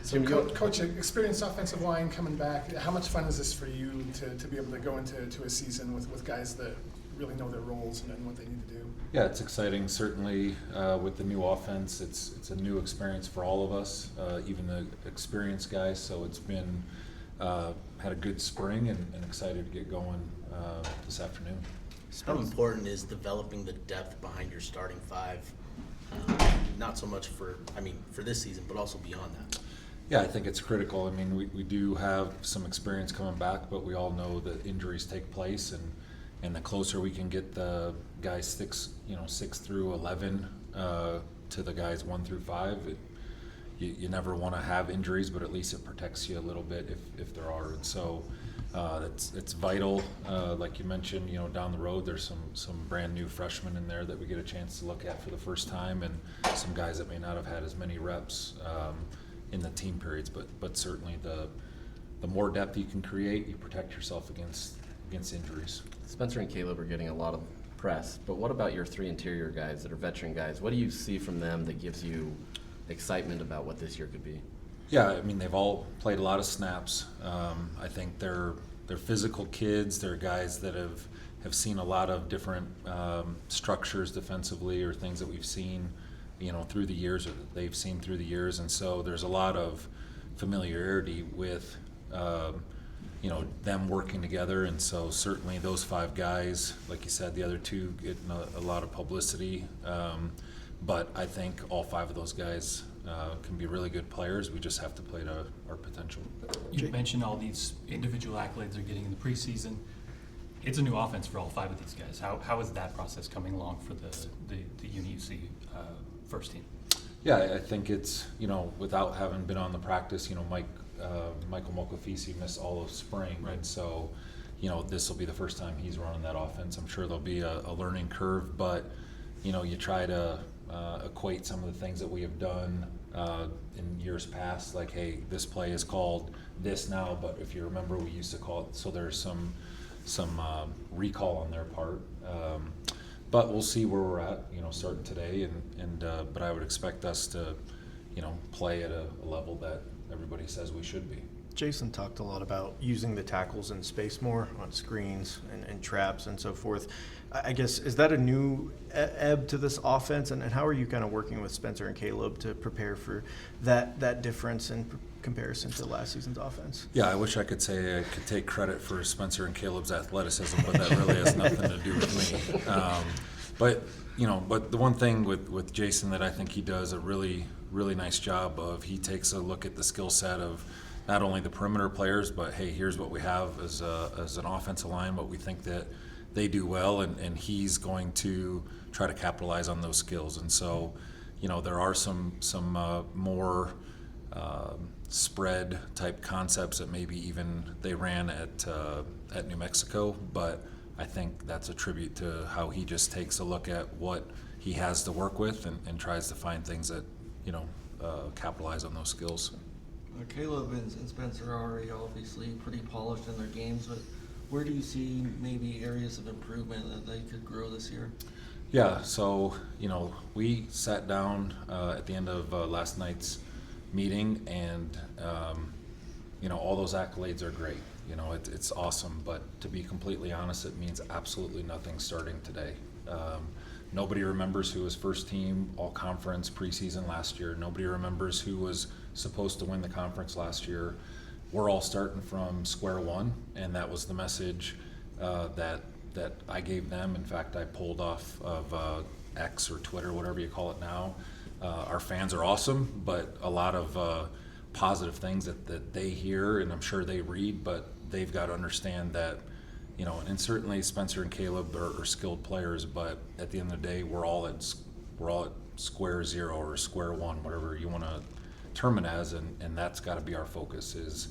So, Coach, experienced offensive line coming back. How much fun is this for you to be able to go into a season with guys that really know their roles and what they need to do? Yeah, it's exciting. Certainly, with the new offense, it's a new experience for all of us, even the experienced guys. So it's been had a good spring and excited to get going this afternoon. How important is developing the depth behind your starting five? Not so much for this season, but also beyond that. Yeah, I think it's critical. I mean, we do have some experience coming back, but we all know that injuries take place, and the closer we can get the guys 6 through 11 to the guys 1 through 5, you never want to have injuries, but at least it protects you a little bit if there are. And so it's vital. Like you mentioned, down the road there's some brand new freshmen in there that we get a chance to look at for the first time, and some guys that may not have had as many reps in the team periods. But certainly the more depth you can create, you protect yourself against injuries. Spencer and Caleb are getting a lot of press, but what about your 3 interior guys that are veteran guys? What do you see from them that gives you excitement about what this year could be? Yeah, I mean, they've all played a lot of snaps. I think they're physical kids. They're guys that have seen a lot of different structures defensively, or things that we've seen, through the years, or that they've seen through the years. And so there's a lot of familiarity with them working together. And so certainly those 5 guys, like you said, the other 2 get a lot of publicity. But I think all 5 of those guys can be really good players. We just have to play to our potential. You mentioned all these individual accolades they're getting in the preseason. It's a new offense for all 5 of these guys. How is that process coming along for the UNUC first team? Yeah, I think it's, without having been on the practice, Michael Mokafisi missed all of spring. Right. And so, this will be the first time he's running that offense. I'm sure there'll be a learning curve, but, you try to equate some of the things that we have done in years past, like, hey, this play is called this now, but if you remember, we used to call it, so there's some recall on their part. But we'll see where we're at, starting today, but I would expect us to, play at a level that everybody says we should be. Jason talked a lot about using the tackles in space more on screens and traps and so forth. I guess, is that a new ebb to this offense? And how are you kind of working with Spencer and Caleb to prepare for that difference in comparison to last season's offense? Yeah, I wish I could say I could take credit for Spencer and Caleb's athleticism, but that really has nothing to do with me. But the one thing with Jason that I think he does a really, really nice job of, he takes a look at the skill set of not only the perimeter players, but hey, here's what we have as an offensive line, what we think that they do well, and he's going to try to capitalize on those skills. And so, there are some more spread type concepts that maybe even they ran at New Mexico, but I think that's a tribute to how he just takes a look at what he has to work with and tries to find things that capitalize on those skills. Caleb and Spencer are already obviously pretty polished in their games, but where do you see maybe areas of improvement that they could grow this year? Yeah, so we sat down at the end of last night's meeting, and all those accolades are great. It's awesome, but to be completely honest, it means absolutely nothing starting today. Nobody remembers who was first team all conference preseason last year. Nobody remembers who was supposed to win the conference last year. We're all starting from square one, and that was the message that I gave them. In fact, I pulled off of X or Twitter, whatever you call it now. Our fans are awesome, but a lot of positive things that they hear, and I'm sure they read, but they've got to understand that, and certainly Spencer and Caleb are skilled players, but at the end of the day, we're all at square zero or square one, whatever you want to term it as, and that's got to be our focus. Is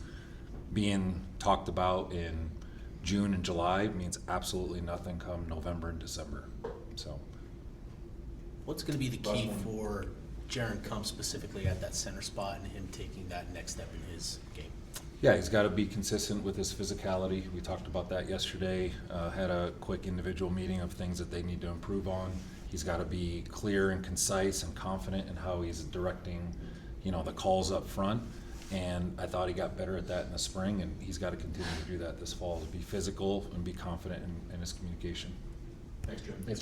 being talked about in June and July means absolutely nothing come November and December. So, what's going to be the key for Jaron Kump specifically at that center spot and him taking that next step in his game? Yeah, he's got to be consistent with his physicality. We talked about that yesterday. Had a quick individual meeting of things that they need to improve on. He's got to be clear and concise and confident in how he's directing, the calls up front. And I thought he got better at that in the spring, and he's got to continue to do that this fall, to be physical and be confident in his communication. Thanks, Jim. Thanks,